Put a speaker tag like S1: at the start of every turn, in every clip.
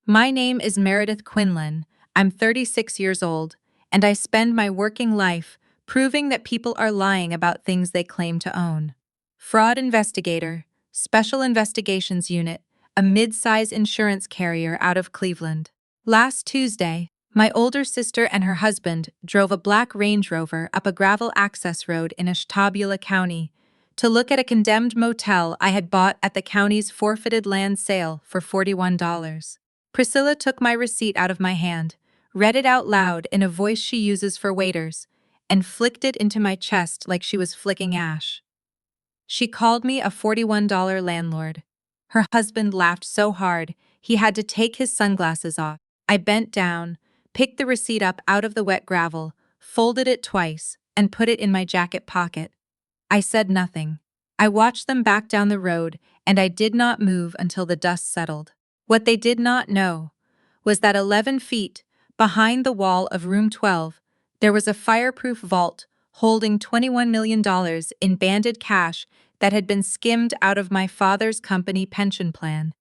S1: My name is Meredith Quinlan. I'm 36 years old, and I spend my working life proving that people are lying about things they claim to own. Fraud investigator, Special Investigations Unit, a mid-size insurance carrier out of Cleveland. Last Tuesday, my older sister and her husband drove a black Range Rover up a gravel access road in Ashtabula County to look at a condemned motel I had bought at the county's forfeited land sale for $41. Priscilla took my receipt out of my hand, read it out loud in a voice she uses for waiters, and flicked it into my chest like she was flicking ash. She called me a $41 landlord. Her husband laughed so hard he had to take his sunglasses off. I bent down, picked the receipt up out of the wet gravel, folded it twice, and put it in my jacket pocket. I said nothing. I watched them back down the road, and I did not move until the dust settled. What they did not know was that 11 feet behind the wall of room 12, there was a fireproof vault holding $21 million in banded cash that had been skimmed out of my father's company pension plan.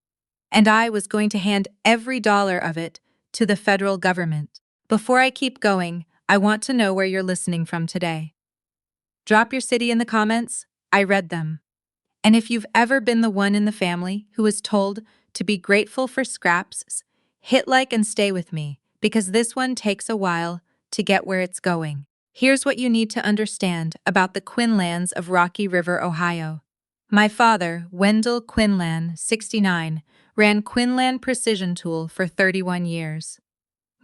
S1: And I was going to hand every dollar of it to the federal government. Before I keep going, I want to know where you're listening from today. Drop your city in the comments. I read them. And if you've ever been the one in the family who was told to be grateful for scraps, hit like and stay with me, because this one takes a while to get where it's going. Here's what you need to understand about the Quinlans of Rocky River, Ohio. My father, Wendell Quinlan, 69, ran Quinlan Precision Tool for 31 years.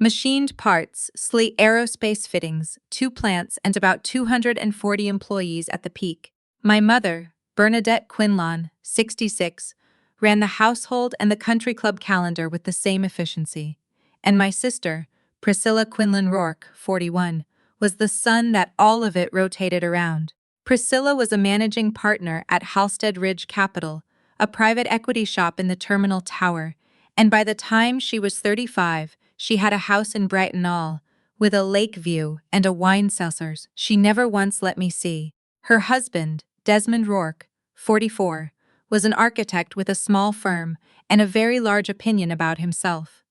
S1: Machined parts, sleek aerospace fittings, 2 plants, and about 240 employees at the peak. My mother, Bernadette Quinlan, 66, ran the household and the country club calendar with the same efficiency. And my sister, Priscilla Quinlan Rourke, 41, was the sun that all of it rotated around. Priscilla was a managing partner at Halstead Ridge Capital, a private equity shop in the Terminal Tower, and by the time she was 35, she had a house in Brighton All, with a lake view and a wine cellars she never once let me see. Her husband, Desmond Rourke, 44, was an architect with a small firm and a very large opinion about himself.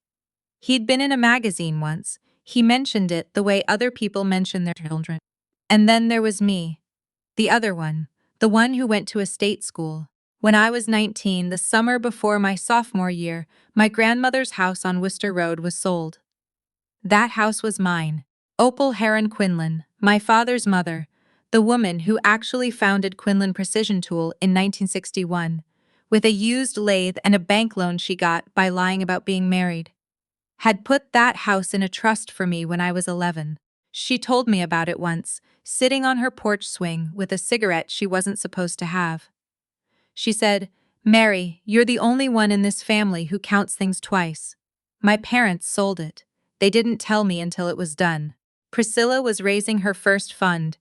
S1: He'd been in a magazine once. He mentioned it the way other people mention their children. And then there was me, the other one, the one who went to a state school. When I was 19, the summer before my sophomore year, my grandmother's house on Worcester Road was sold. That house was mine. Opal Heron Quinlan, my father's mother, the woman who actually founded Quinlan Precision Tool in 1961, with a used lathe and a bank loan she got by lying about being married, had put that house in a trust for me when I was 11. She told me about it once, sitting on her porch swing with a cigarette she wasn't supposed to have. She said, "Mary, you're the only one in this family who counts things twice. My parents sold it. They didn't tell me until it was done." Priscilla was raising her first fund,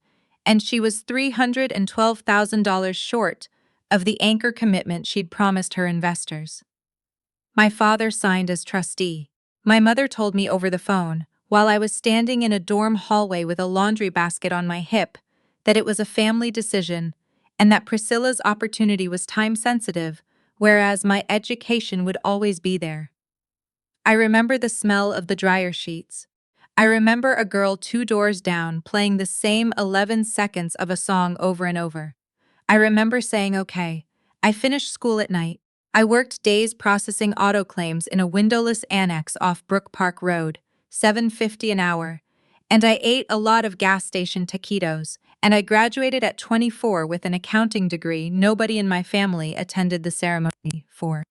S1: and she was $312,000 short of the anchor commitment she'd promised her investors. My father signed as trustee. My mother told me over the phone, while I was standing in a dorm hallway with a laundry basket on my hip, that it was a family decision and that Priscilla's opportunity was time-sensitive, whereas my education would always be there. I remember the smell of the dryer sheets. I remember a girl 2 doors down playing the same 11 seconds of a song over and over. I remember saying, "Okay, I finished school at night." I worked days processing auto claims in a windowless annex off Brook Park Road, $7.50 an hour, and I ate a lot of gas station taquitos, and I graduated at 24 with an accounting degree nobody in my family attended the ceremony for.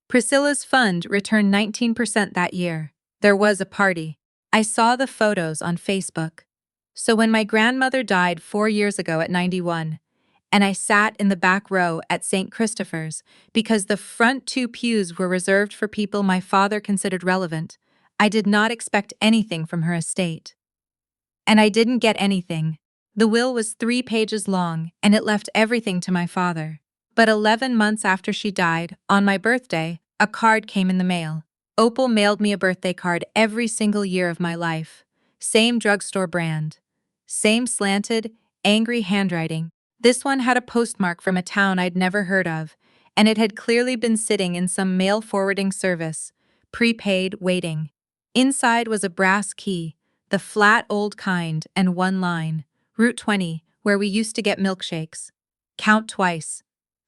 S1: Priscilla's fund returned 19% that year. There was a party. I saw the photos on Facebook. So when my grandmother died 4 years ago at 91, and I sat in the back row at St. Christopher's because the front 2 pews were reserved for people my father considered relevant, I did not expect anything from her estate. And I didn't get anything. The will was 3 pages long, and it left everything to my father. But 11 months after she died, on my birthday, a card came in the mail. Opal mailed me a birthday card every single year of my life. Same drugstore brand. Same slanted, angry handwriting. This one had a postmark from a town I'd never heard of, and it had clearly been sitting in some mail forwarding service, prepaid, waiting. Inside was a brass key, the flat old kind, and one line, Route 20, where we used to get milkshakes. Count twice.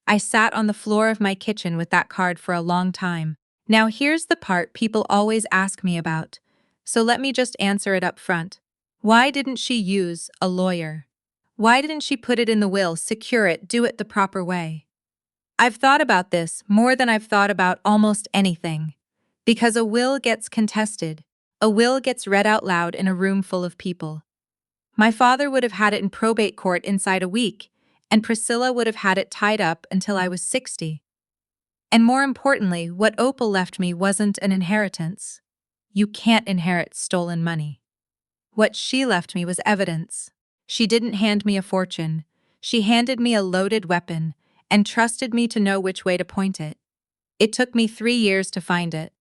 S1: I sat on the floor of my kitchen with that card for a long time. Now here's the part people always ask me about, so let me just answer it up front. Why didn't she use a lawyer? Why didn't she put it in the will, secure it, do it the proper way? I've thought about this more than I've thought about almost anything. Because a will gets contested. A will gets read out loud in a room full of people. My father would have had it in probate court inside a week, and Priscilla would have had it tied up until I was 60. And more importantly, what Opal left me wasn't an inheritance. You can't inherit stolen money. What she left me was evidence. She didn't hand me a fortune. She handed me a loaded weapon and trusted me to know which way to point it. It took me 3 years to find it.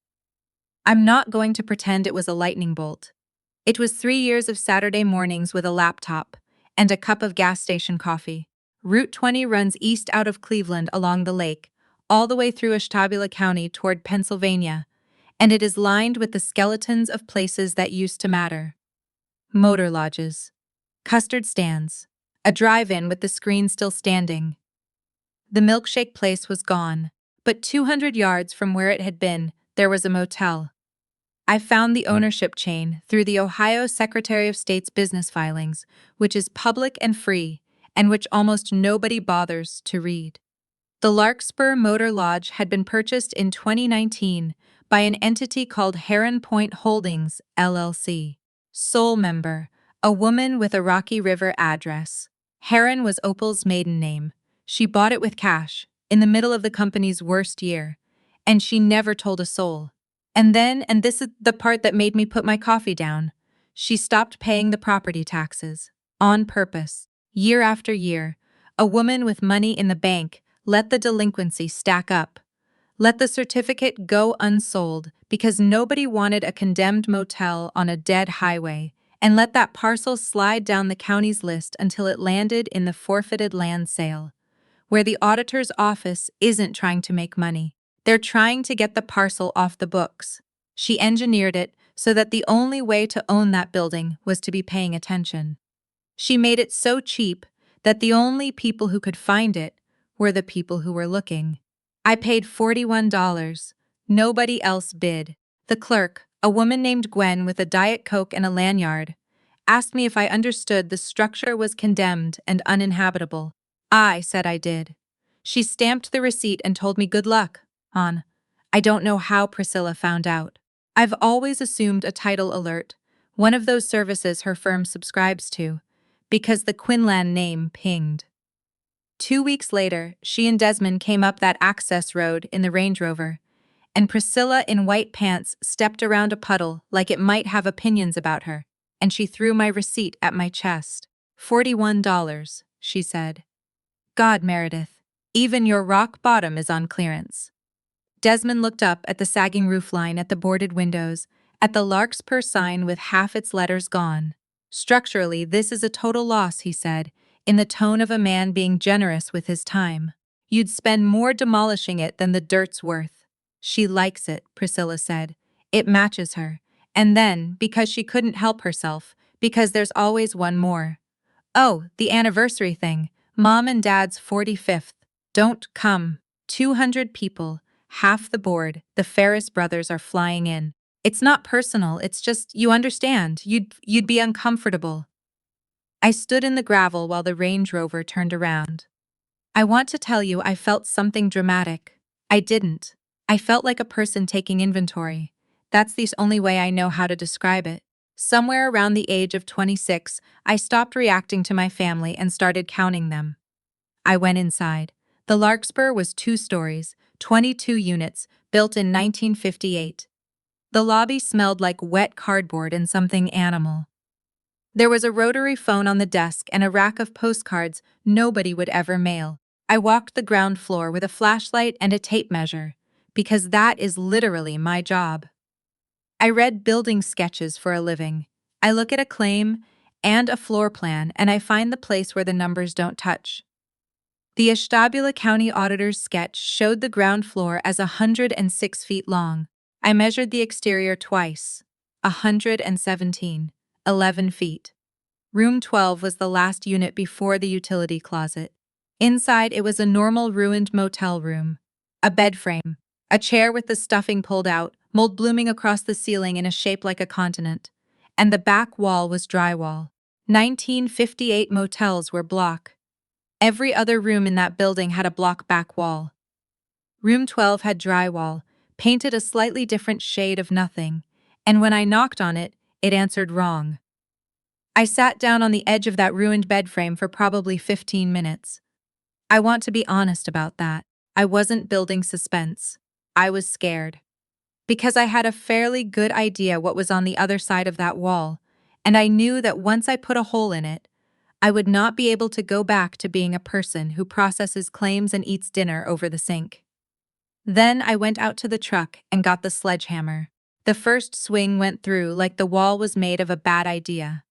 S1: I'm not going to pretend it was a lightning bolt. It was 3 years of Saturday mornings with a laptop and a cup of gas station coffee. Route 20 runs east out of Cleveland along the lake, all the way through Ashtabula County toward Pennsylvania, and it is lined with the skeletons of places that used to matter. Motor lodges, custard stands, a drive-in with the screen still standing. The milkshake place was gone, but 200 yards from where it had been, there was a motel. I found the ownership chain through the Ohio Secretary of State's business filings, which is public and free, and which almost nobody bothers to read. The Larkspur Motor Lodge had been purchased in 2019 by an entity called Heron Point Holdings, LLC. Sole member, a woman with a Rocky River address. Heron was Opal's maiden name. She bought it with cash, in the middle of the company's worst year, and she never told a soul. And then, and this is the part that made me put my coffee down, she stopped paying the property taxes. On purpose. Year after year, a woman with money in the bank let the delinquency stack up. Let the certificate go unsold because nobody wanted a condemned motel on a dead highway, and let that parcel slide down the county's list until it landed in the forfeited land sale, where the auditor's office isn't trying to make money. They're trying to get the parcel off the books. She engineered it so that the only way to own that building was to be paying attention. She made it so cheap that the only people who could find it were the people who were looking. I paid $41. Nobody else bid. The clerk, a woman named Gwen with a Diet Coke and a lanyard, asked me if I understood the structure was condemned and uninhabitable. I said I did. She stamped the receipt and told me good luck. I don't know how Priscilla found out. I've always assumed a title alert, one of those services her firm subscribes to, because the Quinlan name pinged. 2 weeks later, she and Desmond came up that access road in the Range Rover, and Priscilla in white pants stepped around a puddle like it might have opinions about her, and she threw my receipt at my chest. $41, she said. God, Meredith, even your rock bottom is on clearance. Desmond looked up at the sagging roofline, at the boarded windows, at the Larkspur sign with half its letters gone. Structurally, this is a total loss, he said, in the tone of a man being generous with his time. You'd spend more demolishing it than the dirt's worth. She likes it, Priscilla said. It matches her. And then, because she couldn't help herself, because there's always one more. Oh, the anniversary thing. Mom and Dad's 45th. Don't come. 200 people. Half the board, the Ferris brothers are flying in. It's not personal, it's just, you understand, you'd be uncomfortable. I stood in the gravel while the Range Rover turned around. I want to tell you I felt something dramatic. I didn't. I felt like a person taking inventory. That's the only way I know how to describe it. Somewhere around the age of 26, I stopped reacting to my family and started counting them. I went inside. The Larkspur was 2 stories, 22 units, built in 1958. The lobby smelled like wet cardboard and something animal. There was a rotary phone on the desk and a rack of postcards nobody would ever mail. I walked the ground floor with a flashlight and a tape measure, because that is literally my job. I read building sketches for a living. I look at a claim and a floor plan and I find the place where the numbers don't touch. The Ashtabula County Auditor's sketch showed the ground floor as 106 feet long. I measured the exterior twice. 117, 11 feet. Room 12 was the last unit before the utility closet. Inside, it was a normal ruined motel room. A bed frame, a chair with the stuffing pulled out, mold blooming across the ceiling in a shape like a continent. And the back wall was drywall. 1958 motels were block. Every other room in that building had a block back wall. Room 12 had drywall, painted a slightly different shade of nothing, and when I knocked on it, it answered wrong. I sat down on the edge of that ruined bed frame for probably 15 minutes. I want to be honest about that. I wasn't building suspense. I was scared. Because I had a fairly good idea what was on the other side of that wall, and I knew that once I put a hole in it, I would not be able to go back to being a person who processes claims and eats dinner over the sink. Then I went out to the truck and got the sledgehammer. The first swing went through like the wall was made of a bad idea.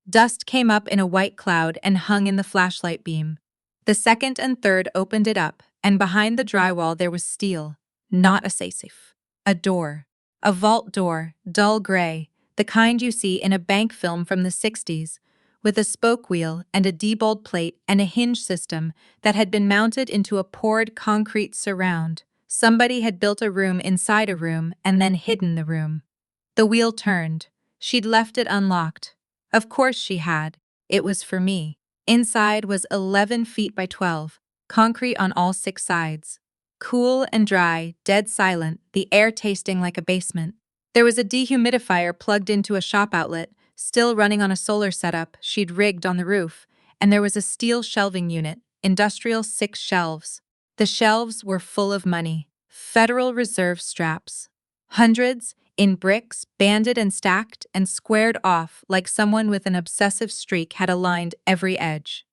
S1: Dust came up in a white cloud and hung in the flashlight beam. The second and third opened it up, and behind the drywall there was steel, not a safe. A door. A vault door, dull gray, the kind you see in a bank film from the 60s, with a spoke wheel and a D-bolt plate and a hinge system that had been mounted into a poured concrete surround. Somebody had built a room inside a room and then hidden the room. The wheel turned. She'd left it unlocked. Of course she had. It was for me. Inside was 11 feet by 12, concrete on all 6 sides. Cool and dry, dead silent, the air tasting like a basement. There was a dehumidifier plugged into a shop outlet, still running on a solar setup she'd rigged on the roof, and there was a steel shelving unit, industrial 6 shelves. The shelves were full of money, Federal Reserve straps. Hundreds, in bricks, banded and stacked and squared off like someone with an obsessive streak had aligned every edge.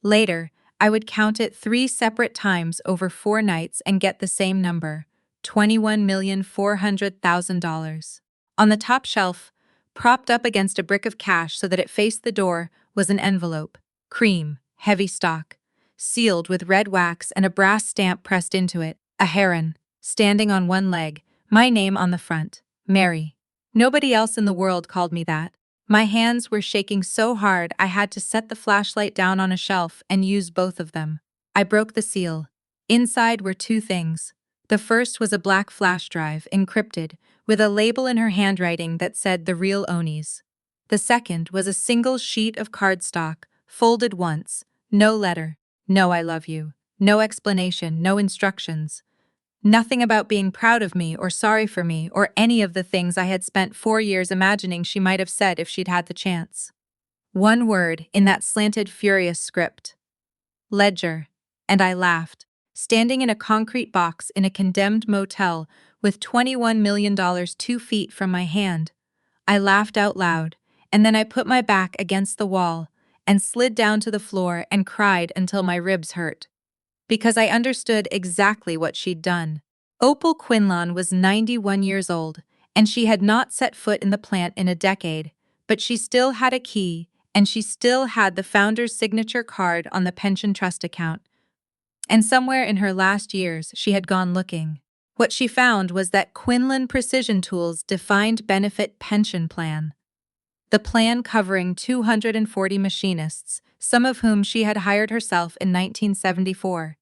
S1: Later, I would count it 3 separate times over 4 nights and get the same number, $21,400,000. On the top shelf, propped up against a brick of cash so that it faced the door, was an envelope, cream, heavy stock, sealed with red wax and a brass stamp pressed into it, a heron, standing on one leg, my name on the front, Mary. Nobody else in the world called me that. My hands were shaking so hard I had to set the flashlight down on a shelf and use both of them. I broke the seal. Inside were 2 things. The first was a black flash drive, encrypted, with a label in her handwriting that said the real Onis. The second was a single sheet of cardstock, folded once, no letter, no I love you, no explanation, no instructions. Nothing about being proud of me or sorry for me or any of the things I had spent 4 years imagining she might have said if she'd had the chance. One word in that slanted, furious script. Ledger. And I laughed, standing in a concrete box in a condemned motel with $21 million 2 feet from my hand. I laughed out loud, and then I put my back against the wall and slid down to the floor and cried until my ribs hurt. Because I understood exactly what she'd done. Opal Quinlan was 91 years old, and she had not set foot in the plant in a decade, but she still had a key, and she still had the founder's signature card on the pension trust account. And somewhere in her last years, she had gone looking. What she found was that Quinlan Precision Tools defined benefit pension plan. The plan covering 240 machinists, some of whom she had hired herself in 1974.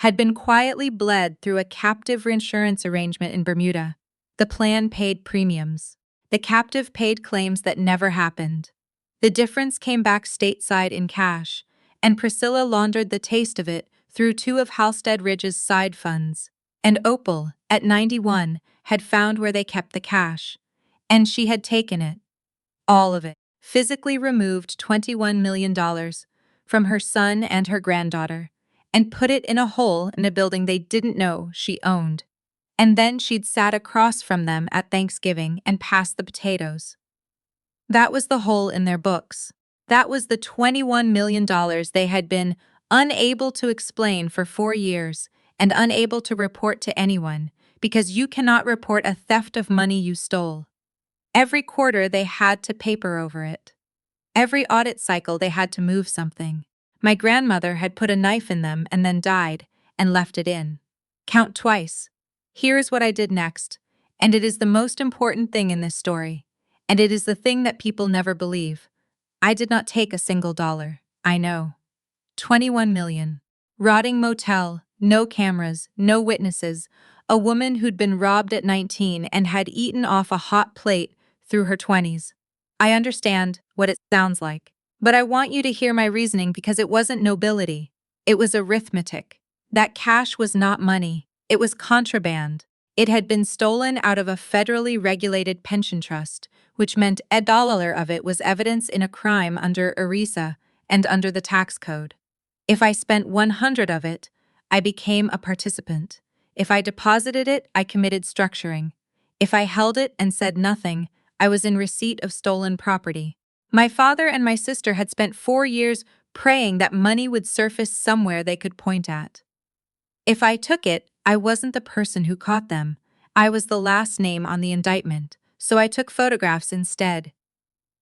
S1: Had been quietly bled through a captive reinsurance arrangement in Bermuda. The plan paid premiums. The captive paid claims that never happened. The difference came back stateside in cash, and Priscilla laundered the taste of it through 2 of Halstead Ridge's side funds. And Opal, at 91, had found where they kept the cash. And she had taken it. All of it. Physically removed $21 million from her son and her granddaughter, and put it in a hole in a building they didn't know she owned. And then she'd sat across from them at Thanksgiving and passed the potatoes. That was the hole in their books. That was the $21 million they had been unable to explain for 4 years and unable to report to anyone, because you cannot report a theft of money you stole. Every quarter they had to paper over it. Every audit cycle they had to move something. My grandmother had put a knife in them and then died and left it in. Count twice. Here's what I did next. And it is the most important thing in this story. And it is the thing that people never believe. I did not take a single dollar. I know. 21 million. Rotting motel, no cameras, no witnesses, a woman who'd been robbed at 19 and had eaten off a hot plate through her 20s. I understand what it sounds like, but I want you to hear my reasoning because it wasn't nobility. It was arithmetic. That cash was not money. It was contraband. It had been stolen out of a federally regulated pension trust, which meant a dollar of it was evidence in a crime under ERISA and under the tax code. If I spent 100 of it, I became a participant. If I deposited it, I committed structuring. If I held it and said nothing, I was in receipt of stolen property. My father and my sister had spent 4 years praying that money would surface somewhere they could point at. If I took it, I wasn't the person who caught them. I was the last name on the indictment, so I took photographs instead.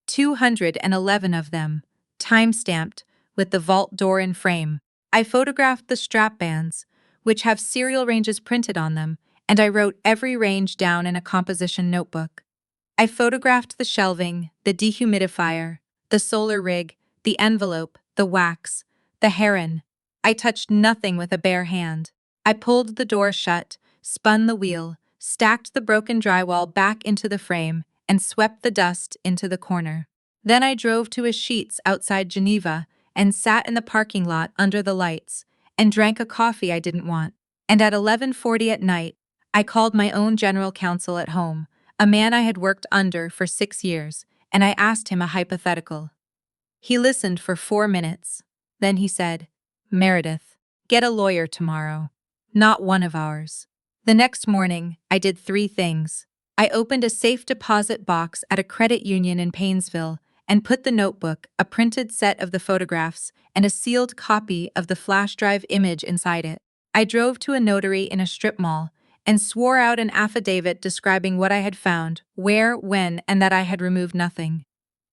S1: 211 of them, time-stamped, with the vault door in frame. I photographed the strap bands, which have serial ranges printed on them, and I wrote every range down in a composition notebook. I photographed the shelving, the dehumidifier, the solar rig, the envelope, the wax, the heron. I touched nothing with a bare hand. I pulled the door shut, spun the wheel, stacked the broken drywall back into the frame, and swept the dust into the corner. Then I drove to a Sheetz outside Geneva and sat in the parking lot under the lights and drank a coffee I didn't want. And at 11:40 at night, I called my own general counsel at home, a man I had worked under for 6 years, and I asked him a hypothetical. He listened for 4 minutes. Then he said, "Meredith, get a lawyer tomorrow. Not one of ours." The next morning, I did 3 things. I opened a safe deposit box at a credit union in Painesville and put the notebook, a printed set of the photographs, and a sealed copy of the flash drive image inside it. I drove to a notary in a strip mall and swore out an affidavit describing what I had found, where, when, and that I had removed nothing.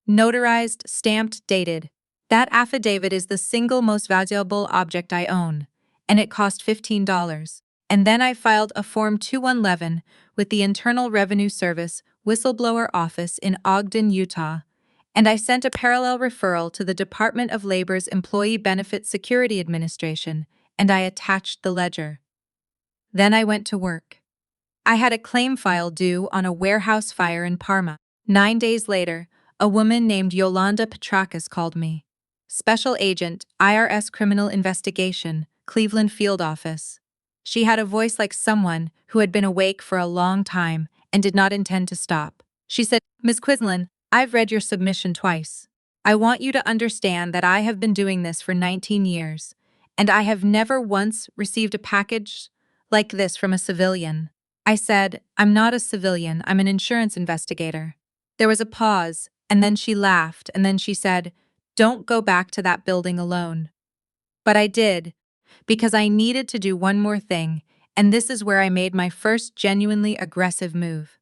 S1: Notarized, stamped, dated. That affidavit is the single most valuable object I own, and it cost $15. And then I filed a Form 2111 with the Internal Revenue Service Whistleblower Office in Ogden, Utah, and I sent a parallel referral to the Department of Labor's Employee Benefit Security Administration, and I attached the ledger. Then I went to work. I had a claim file due on a warehouse fire in Parma. 9 days later, a woman named Yolanda Petrakis called me. Special Agent, IRS Criminal Investigation, Cleveland Field Office. She had a voice like someone who had been awake for a long time and did not intend to stop. She said, "Ms. Quinlan, I've read your submission twice. I want you to understand that I have been doing this for 19 years, and I have never once received a package like this from a civilian." I said, "I'm not a civilian, I'm an insurance investigator." There was a pause, and then she laughed, and then she said, "Don't go back to that building alone." But I did, because I needed to do one more thing, and this is where I made my first genuinely aggressive move.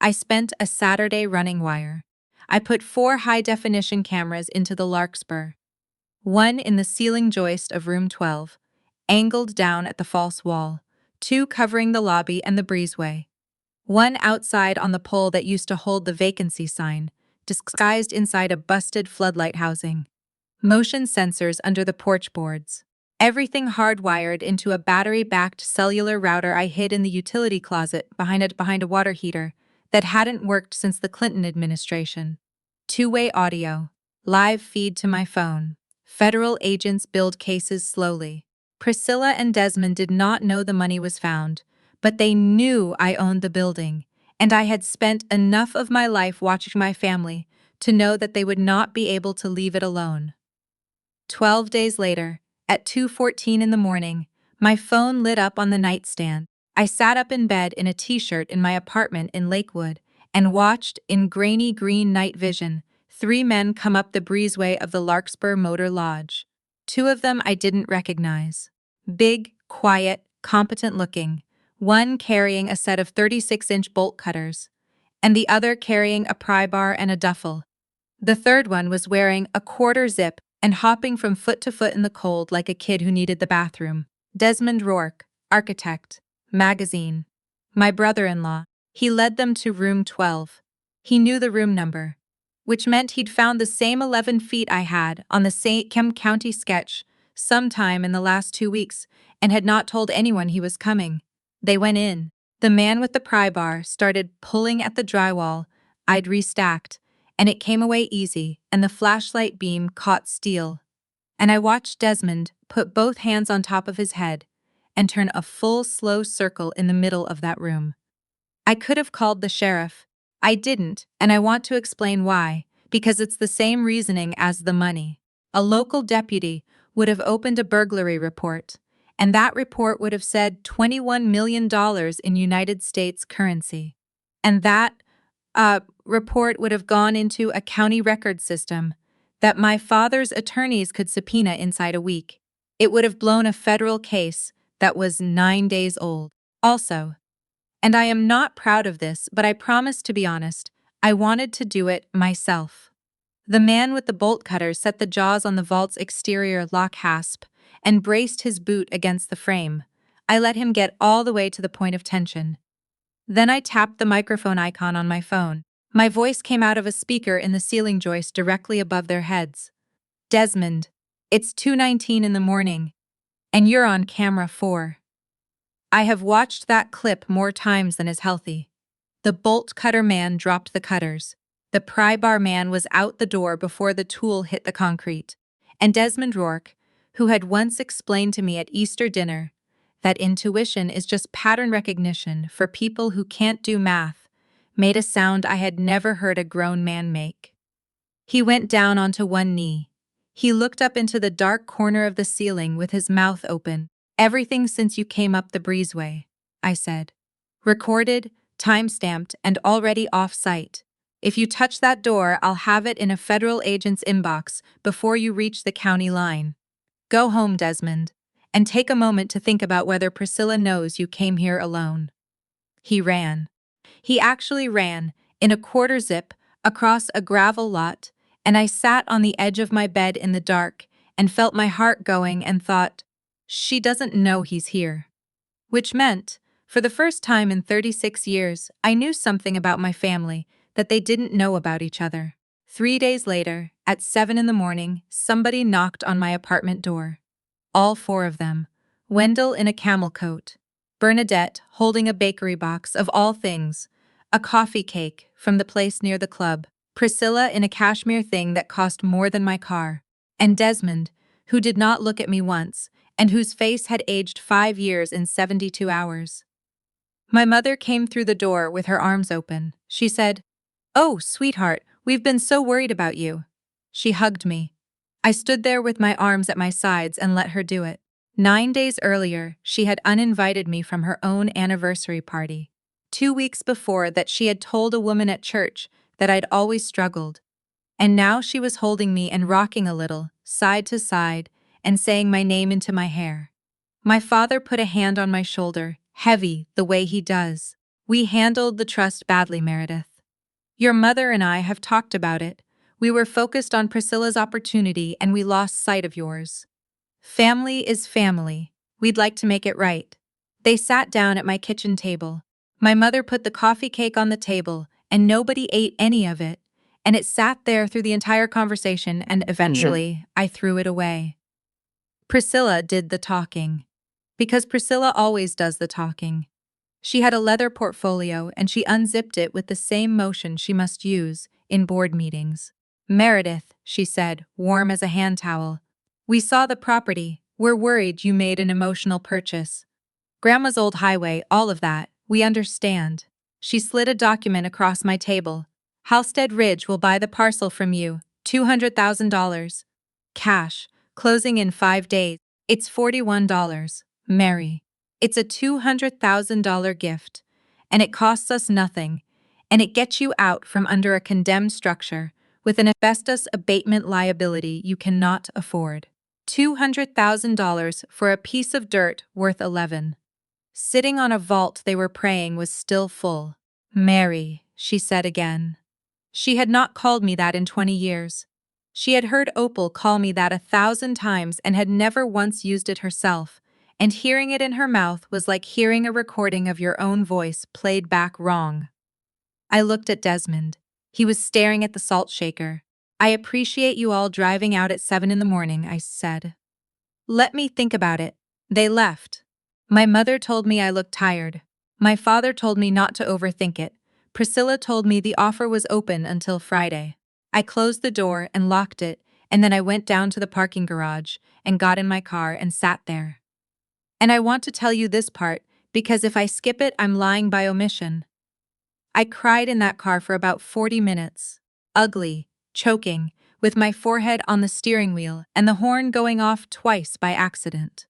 S1: I spent a Saturday running wire. I put 4 high-definition cameras into the Larkspur. One in the ceiling joist of room 12, angled down at the false wall, 2 covering the lobby and the breezeway. One outside on the pole that used to hold the vacancy sign, disguised inside a busted floodlight housing. Motion sensors under the porch boards. Everything hardwired into a battery-backed cellular router I hid in the utility closet behind a water heater that hadn't worked since the Clinton administration. 2-way audio. Live feed to my phone. Federal agents build cases slowly. Priscilla and Desmond did not know the money was found, but they knew I owned the building, and I had spent enough of my life watching my family to know that they would not be able to leave it alone. 12 days later, at 2:14 in the morning, my phone lit up on the nightstand. I sat up in bed in a t-shirt in my apartment in Lakewood and watched, in grainy green night vision, 3 men come up the breezeway of the Larkspur Motor Lodge. 2 of them I didn't recognize. Big, quiet, competent-looking, one carrying a set of 36-inch bolt cutters, and the other carrying a pry bar and a duffel. The third one was wearing a quarter zip and hopping from foot to foot in the cold like a kid who needed the bathroom. Desmond Rourke, architect, magazine. My brother-in-law. He led them to room 12. He knew the room number, which meant he'd found the same 11 feet I had on the St. Kim County sketch sometime in the last 2 weeks and had not told anyone he was coming. They went in. The man with the pry bar started pulling at the drywall I'd restacked, and it came away easy, and the flashlight beam caught steel. And I watched Desmond put both hands on top of his head and turn a full slow circle in the middle of that room. I could have called the sheriff. I didn't, and I want to explain why, because it's the same reasoning as the money. A local deputy would have opened a burglary report, and that report would have said $21 million in United States currency. And that report would have gone into a county record system that my father's attorneys could subpoena inside a week. It would have blown a federal case that was 9 days old. Also, and I am not proud of this, but I promise to be honest, I wanted to do it myself. The man with the bolt cutter set the jaws on the vault's exterior lock hasp and braced his boot against the frame. I let him get all the way to the point of tension. Then I tapped the microphone icon on my phone. My voice came out of a speaker in the ceiling joist directly above their heads. Desmond, it's 2:19 in the morning, and you're on camera 4. I have watched that clip more times than is healthy. The bolt cutter man dropped the cutters. The pry bar man was out the door before the tool hit the concrete. And Desmond Rourke, who had once explained to me at Easter dinner that intuition is just pattern recognition for people who can't do math, made a sound I had never heard a grown man make. He went down onto one knee. He looked up into the dark corner of the ceiling with his mouth open. Everything since you came up the breezeway, I said. Recorded, time-stamped, and already off-site. If you touch that door, I'll have it in a federal agent's inbox before you reach the county line. Go home, Desmond, and take a moment to think about whether Priscilla knows you came here alone. He ran. He actually ran, in a quarter zip, across a gravel lot, and I sat on the edge of my bed in the dark and felt my heart going and thought, she doesn't know he's here. Which meant, for the first time in 36 years, I knew something about my family that they didn't know about each other. 3 days later, at 7 in the morning, somebody knocked on my apartment door. All 4 of them. Wendell in a camel coat. Bernadette holding a bakery box of all things. A coffee cake from the place near the club. Priscilla in a cashmere thing that cost more than my car. And Desmond, who did not look at me once, and whose face had aged 5 years in 72 hours. My mother came through the door with her arms open. She said, "Oh, sweetheart, we've been so worried about you." She hugged me. I stood there with my arms at my sides and let her do it. 9 days earlier, she had uninvited me from her own anniversary party. 2 weeks before that, she had told a woman at church that I'd always struggled. And now she was holding me and rocking a little, side to side, and saying my name into my hair. My father put a hand on my shoulder, heavy, the way he does. We handled the trust badly, Meredith. Your mother and I have talked about it. We were focused on Priscilla's opportunity and we lost sight of yours. Family is family. We'd like to make it right. They sat down at my kitchen table. My mother put the coffee cake on the table and nobody ate any of it, and it sat there through the entire conversation, and eventually I threw it away. Priscilla did the talking. Because Priscilla always does the talking. She had a leather portfolio and she unzipped it with the same motion she must use in board meetings. Meredith, she said, warm as a hand towel. We saw the property. We're worried you made an emotional purchase. Grandma's old highway, all of that. We understand. She slid a document across my table. Halstead Ridge will buy the parcel from you. $200,000. Cash. Closing in 5 days. It's $41. Mary. It's a $200,000 gift. And it costs us nothing. And it gets you out from under a condemned structure with an asbestos abatement liability you cannot afford. $200,000 for a piece of dirt worth 11. Sitting on a vault they were praying was still full. Mary, she said again. She had not called me that in 20 years. She had heard Opal call me that 1,000 times and had never once used it herself, and hearing it in her mouth was like hearing a recording of your own voice played back wrong. I looked at Desmond. He was staring at the salt shaker. I appreciate you all driving out at 7 in the morning, I said. Let me think about it. They left. My mother told me I looked tired. My father told me not to overthink it. Priscilla told me the offer was open until Friday. I closed the door and locked it, and then I went down to the parking garage and got in my car and sat there. And I want to tell you this part, because if I skip it, I'm lying by omission. I cried in that car for about 40 minutes. Ugly, choking, with my forehead on the steering wheel and the horn going off twice by accident.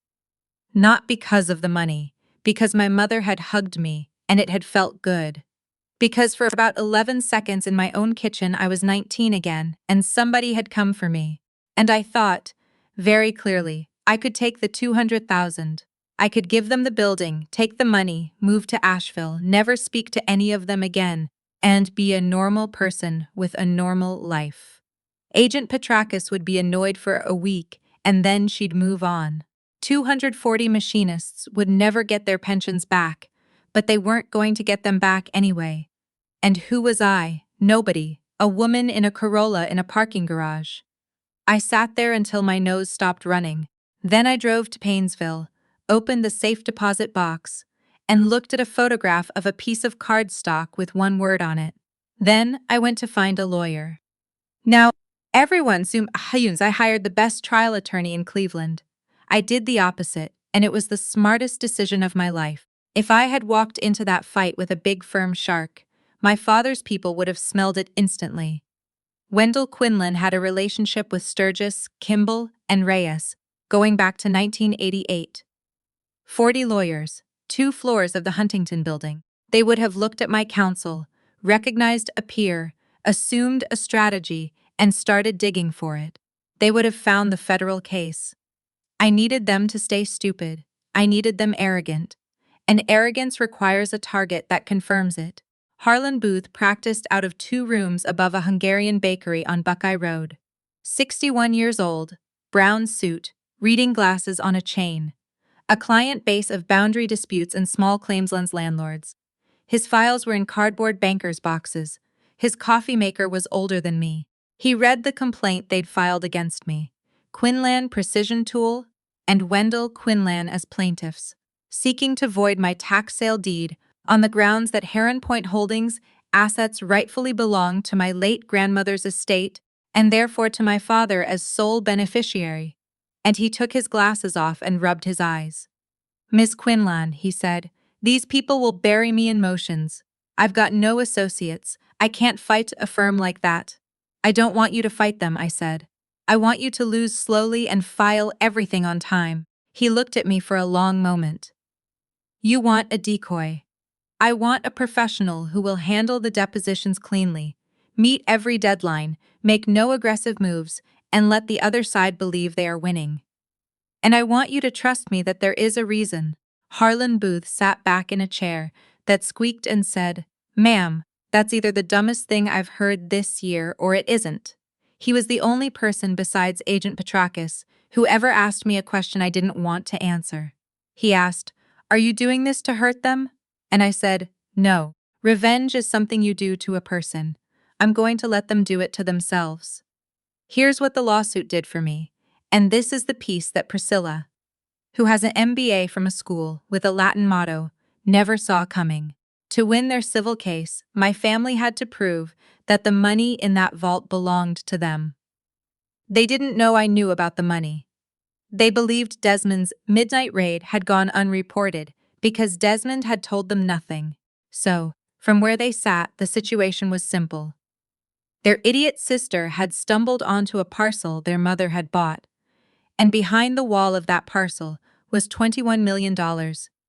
S1: Not because of the money, because my mother had hugged me and it had felt good. Because for about 11 seconds in my own kitchen I was 19 again and somebody had come for me. And I thought, very clearly, I could take the 200,000. I could give them the building, take the money, move to Asheville, never speak to any of them again, and be a normal person with a normal life. Agent Petrakis would be annoyed for a week, and then she'd move on. 240 machinists would never get their pensions back, but they weren't going to get them back anyway. And who was I? Nobody. A woman in a Corolla in a parking garage. I sat there until my nose stopped running. Then I drove to Painesville, opened the safe deposit box, and looked at a photograph of a piece of cardstock with one word on it. Then I went to find a lawyer. Now, everyone assumes I hired the best trial attorney in Cleveland. I did the opposite, and it was the smartest decision of my life. If I had walked into that fight with a big firm shark, my father's people would have smelled it instantly. Wendell Quinlan had a relationship with Sturgis, Kimball, and Reyes, going back to 1988. 40 lawyers, 2 floors of the Huntington building. They would have looked at my counsel, recognized a peer, assumed a strategy, and started digging for it. They would have found the federal case. I needed them to stay stupid. I needed them arrogant. And arrogance requires a target that confirms it. Harlan Booth practiced out of 2 rooms above a Hungarian bakery on Buckeye Road. 61 years old, brown suit, reading glasses on a chain. A client base of boundary disputes and small claims landlords. His files were in cardboard banker's boxes. His coffee maker was older than me. He read the complaint they'd filed against me. Quinlan Precision Tool and Wendell Quinlan as plaintiffs, seeking to void my tax sale deed on the grounds that Heron Point Holdings assets rightfully belonged to my late grandmother's estate and therefore to my father as sole beneficiary. And he took his glasses off and rubbed his eyes. Miss Quinlan, he said, these people will bury me in motions. I've got no associates. I can't fight a firm like that. I don't want you to fight them, I said. I want you to lose slowly and file everything on time. He looked at me for a long moment. You want a decoy. I want a professional who will handle the depositions cleanly, meet every deadline, make no aggressive moves, and let the other side believe they are winning. And I want you to trust me that there is a reason. Harlan Booth sat back in a chair that squeaked and said, Ma'am, that's either the dumbest thing I've heard this year or it isn't. He was the only person besides Agent Petrakis who ever asked me a question I didn't want to answer. He asked, Are you doing this to hurt them? And I said, No. Revenge is something you do to a person. I'm going to let them do it to themselves. Here's what the lawsuit did for me. And this is the piece that Priscilla, who has an MBA from a school with a Latin motto, never saw coming. To win their civil case, my family had to prove that the money in that vault belonged to them. They didn't know I knew about the money. They believed Desmond's midnight raid had gone unreported because Desmond had told them nothing. So, from where they sat, the situation was simple. Their idiot sister had stumbled onto a parcel their mother had bought, and behind the wall of that parcel was $21 million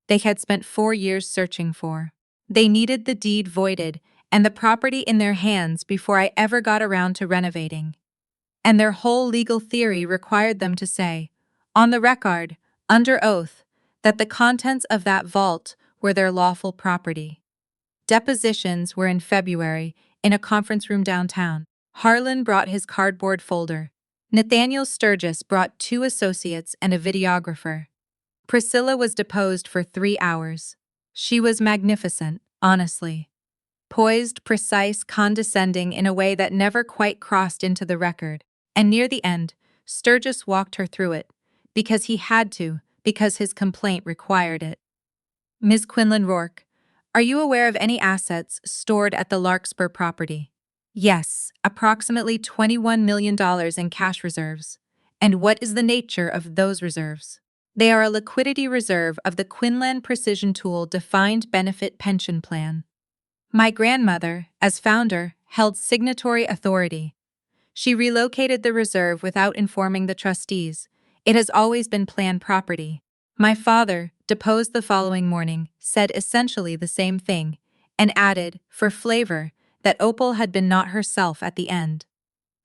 S1: they had spent 4 years searching for. They needed the deed voided and the property in their hands before I ever got around to renovating. And their whole legal theory required them to say, on the record, under oath, that the contents of that vault were their lawful property. Depositions were in February in a conference room downtown. Harlan brought his cardboard folder. Nathaniel Sturgis brought 2 associates and a videographer. Priscilla was deposed for 3 hours. She was magnificent, honestly. Poised, precise, condescending in a way that never quite crossed into the record. And near the end, Sturgis walked her through it, because he had to, because his complaint required it. Ms. Quinlan Rourke, are you aware of any assets stored at the Larkspur property? Yes, approximately $21 million in cash reserves. And what is the nature of those reserves? They are a liquidity reserve of the Quinlan Precision Tool Defined Benefit Pension Plan. My grandmother, as founder, held signatory authority. She relocated the reserve without informing the trustees. It has always been plan property. My father, deposed the following morning, said essentially the same thing, and added, for flavor, that Opal had been not herself at the end.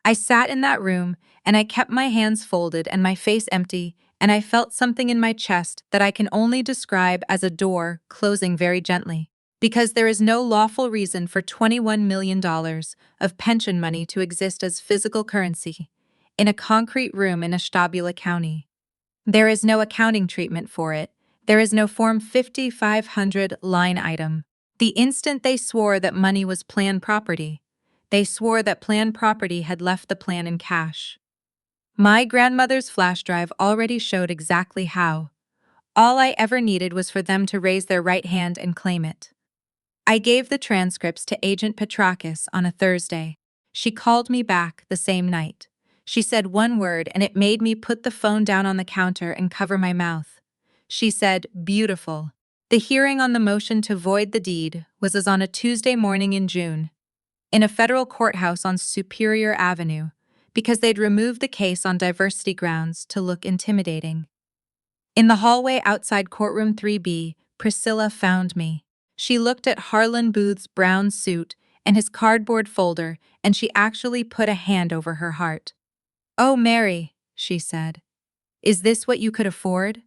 S1: I sat in that room, and I kept my hands folded and my face empty, and I felt something in my chest that I can only describe as a door closing very gently. Because there is no lawful reason for $21 million of pension money to exist as physical currency in a concrete room in Ashtabula County. There is no accounting treatment for it. There is no Form 5500 line item. The instant they swore that money was plan property, they swore that plan property had left the plan in cash. My grandmother's flash drive already showed exactly how. All I ever needed was for them to raise their right hand and claim it. I gave the transcripts to Agent Petrakis on a Thursday. She called me back the same night. She said one word and it made me put the phone down on the counter and cover my mouth. She said, "Beautiful." The hearing on the motion to void the deed was as on a Tuesday morning in June, in a federal courthouse on Superior Avenue, because they'd removed the case on diversity grounds to look intimidating. In the hallway outside courtroom 3B, Priscilla found me. She looked at Harlan Booth's brown suit and his cardboard folder, and she actually put a hand over her heart. "Oh, Mary," she said. "Is this what you could afford?"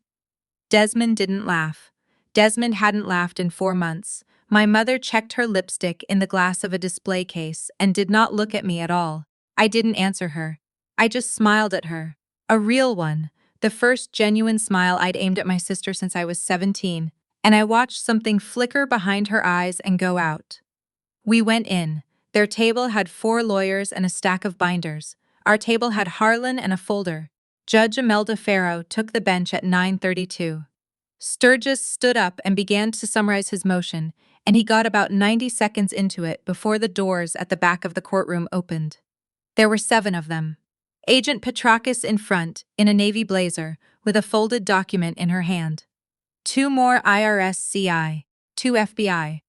S1: Desmond didn't laugh. Desmond hadn't laughed in 4 months. My mother checked her lipstick in the glass of a display case and did not look at me at all. I didn't answer her. I just smiled at her. A real one. The first genuine smile I'd aimed at my sister since I was 17, and I watched something flicker behind her eyes and go out. We went in. Their table had 4 lawyers and a stack of binders. Our table had Harlan and a folder. Judge Imelda Farrow took the bench at 9:32. Sturgis stood up and began to summarize his motion, and he got about 90 seconds into it before the doors at the back of the courtroom opened. There were 7 of them. Agent Petrakis in front, in a navy blazer, with a folded document in her hand. 2 more IRS CI, 2 FBI,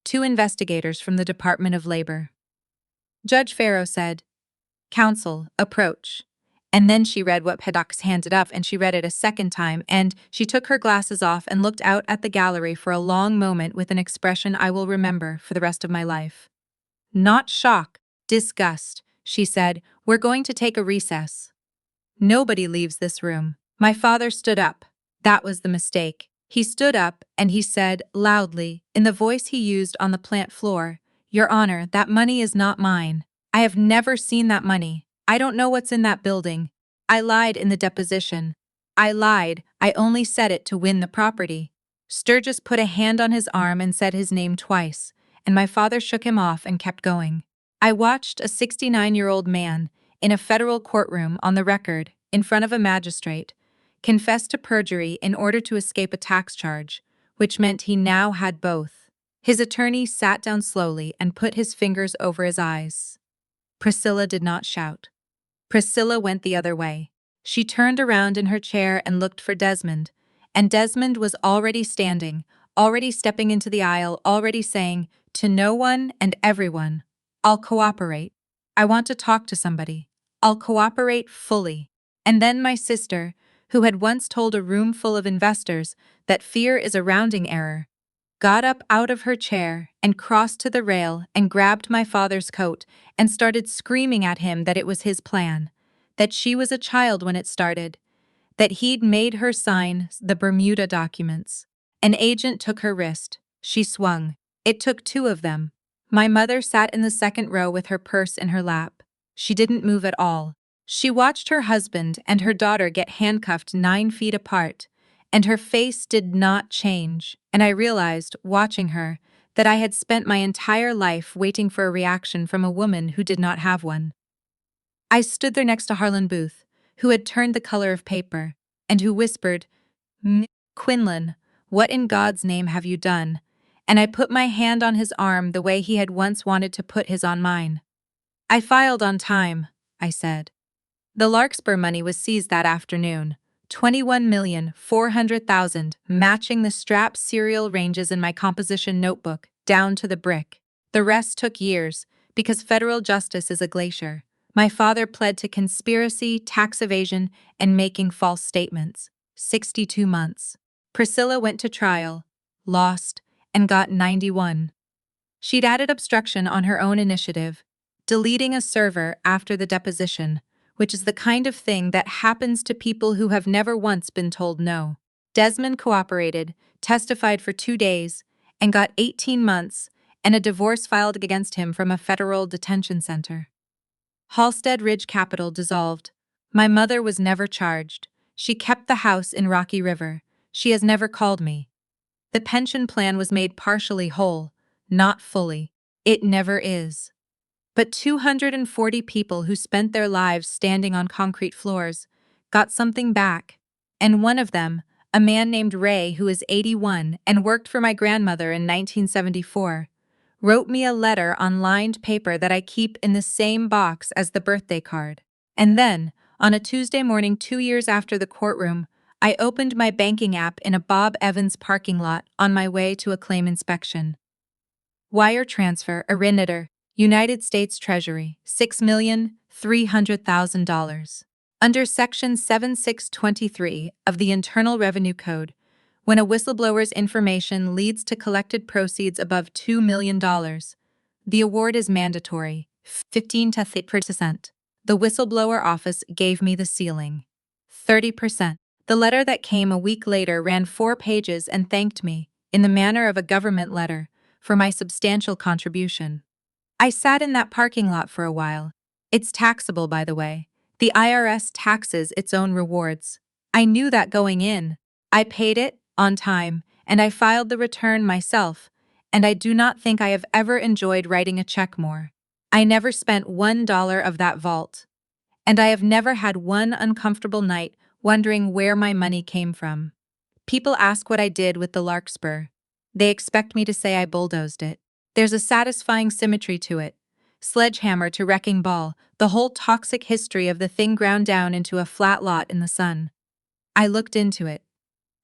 S1: 2 investigators from the Department of Labor. Judge Farrow said, "Counsel, approach." And then she read what Petrakis handed up, and she read it a second time, and she took her glasses off and looked out at the gallery for a long moment with an expression I will remember for the rest of my life. Not shock, disgust. She said, "We're going to take a recess." Nobody leaves this room. My father stood up. That was the mistake. He stood up and he said, loudly, in the voice he used on the plant floor, "Your Honor, that money is not mine. I have never seen that money. I don't know what's in that building. I lied in the deposition. I lied. I only said it to win the property." Sturgis put a hand on his arm and said his name twice, and my father shook him off and kept going. I watched a 69-year-old man, in a federal courtroom on the record, in front of a magistrate, confess to perjury in order to escape a tax charge, which meant he now had both. His attorney sat down slowly and put his fingers over his eyes. Priscilla did not shout. Priscilla went the other way. She turned around in her chair and looked for Desmond, and Desmond was already standing, already stepping into the aisle, already saying, to no one and everyone, "I'll cooperate. I want to talk to somebody. I'll cooperate fully." And then my sister, who had once told a room full of investors that fear is a rounding error, got up out of her chair and crossed to the rail and grabbed my father's coat and started screaming at him that it was his plan, that she was a child when it started, that he'd made her sign the Bermuda documents. An agent took her wrist. She swung. It took 2 of them. My mother sat in the second row with her purse in her lap. She didn't move at all. She watched her husband and her daughter get handcuffed 9 feet apart, and her face did not change, and I realized, watching her, that I had spent my entire life waiting for a reaction from a woman who did not have one. I stood there next to Harlan Booth, who had turned the color of paper, and who whispered, Quinlan, what in God's name have you done? And I put my hand on his arm the way he had once wanted to put his on mine. I filed on time, I said. The Larkspur money was seized that afternoon, 21,400,000, matching the strap serial ranges in my composition notebook, down to the brick. The rest took years, because federal justice is a glacier. My father pled to conspiracy, tax evasion, and making false statements. 62 months. Priscilla went to trial, lost, and got 91. She'd added obstruction on her own initiative, deleting a server after the deposition, which is the kind of thing that happens to people who have never once been told no. Desmond cooperated, testified for 2 days, and got 18 months and a divorce filed against him from a federal detention center. Halstead Ridge Capital dissolved. My mother was never charged. She kept the house in Rocky River. She has never called me. The pension plan was made partially whole, not fully. It never is. But 240 people who spent their lives standing on concrete floors got something back. And one of them, a man named Ray who is 81 and worked for my grandmother in 1974, wrote me a letter on lined paper that I keep in the same box as the birthday card. And then, on a Tuesday morning 2 years after the courtroom, I opened my banking app in a Bob Evans parking lot on my way to a claim inspection. Wire transfer, originator, United States Treasury, $6,300,000. Under Section 7623 of the Internal Revenue Code, when a whistleblower's information leads to collected proceeds above $2 million, the award is mandatory, 15 to 30%. The whistleblower office gave me the ceiling, 30%. The letter that came a week later ran 4 pages and thanked me, in the manner of a government letter, for my substantial contribution. I sat in that parking lot for a while. It's taxable, by the way. The IRS taxes its own rewards. I knew that going in. I paid it, on time, and I filed the return myself, and I do not think I have ever enjoyed writing a check more. I never spent $1 of that vault. And I have never had one uncomfortable night wondering where my money came from. People ask what I did with the Larkspur. They expect me to say I bulldozed it. There's a satisfying symmetry to it. Sledgehammer to wrecking ball, the whole toxic history of the thing ground down into a flat lot in the sun. I looked into it.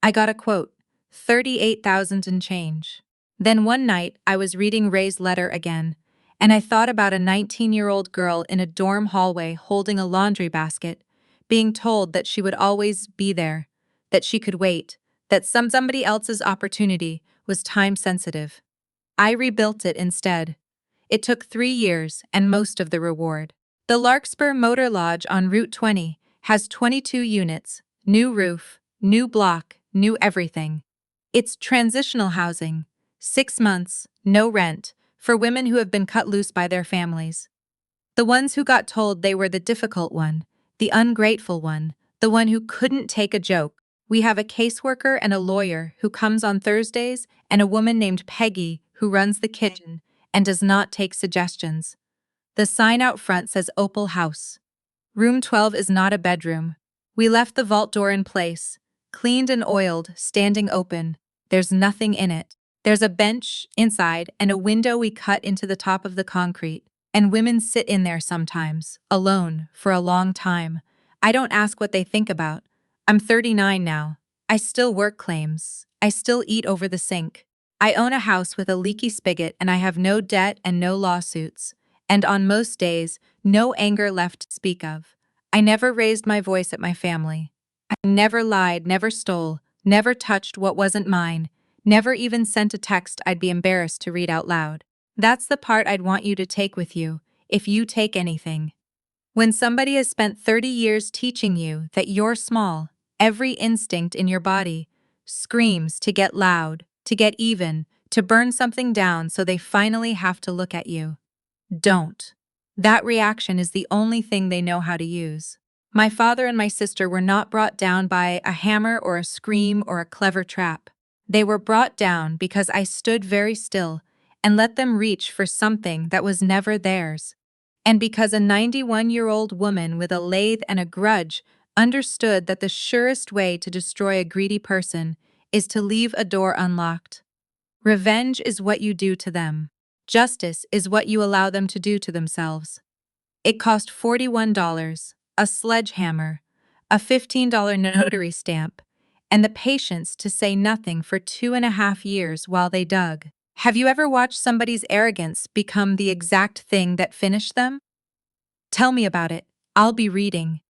S1: I got a quote, 38,000 and change. Then one night I was reading Ray's letter again, and I thought about a 19-year-old girl in a dorm hallway holding a laundry basket, being told that she would always be there, that she could wait, that somebody else's opportunity was time-sensitive. I rebuilt it instead. It took 3 years and most of the reward. The Larkspur Motor Lodge on Route 20 has 22 units, new roof, new block, new everything. It's transitional housing, 6 months, no rent, for women who have been cut loose by their families. The ones who got told they were the difficult one, the ungrateful one, the one who couldn't take a joke. We have a caseworker and a lawyer who comes on Thursdays and a woman named Peggy who runs the kitchen and does not take suggestions. The sign out front says Opal House. Room 12 is not a bedroom. We left the vault door in place, cleaned and oiled, standing open. There's nothing in it. There's a bench inside and a window we cut into the top of the concrete, and women sit in there sometimes, alone, for a long time. I don't ask what they think about. I'm 39 now. I still work claims. I still eat over the sink. I own a house with a leaky spigot and I have no debt and no lawsuits. And on most days, no anger left to speak of. I never raised my voice at my family. I never lied, never stole, never touched what wasn't mine, never even sent a text I'd be embarrassed to read out loud. That's the part I'd want you to take with you, if you take anything. When somebody has spent 30 years teaching you that you're small, every instinct in your body screams to get loud, to get even, to burn something down so they finally have to look at you. Don't. That reaction is the only thing they know how to use. My father and my sister were not brought down by a hammer or a scream or a clever trap. They were brought down because I stood very still and let them reach for something that was never theirs. And because a 91-year-old woman with a lathe and a grudge understood that the surest way to destroy a greedy person is to leave a door unlocked. Revenge is what you do to them. Justice is what you allow them to do to themselves. It cost $41, a sledgehammer, a $15 notary stamp, and the patience to say nothing for 2.5 years while they dug. Have you ever watched somebody's arrogance become the exact thing that finished them? Tell me about it. I'll be reading.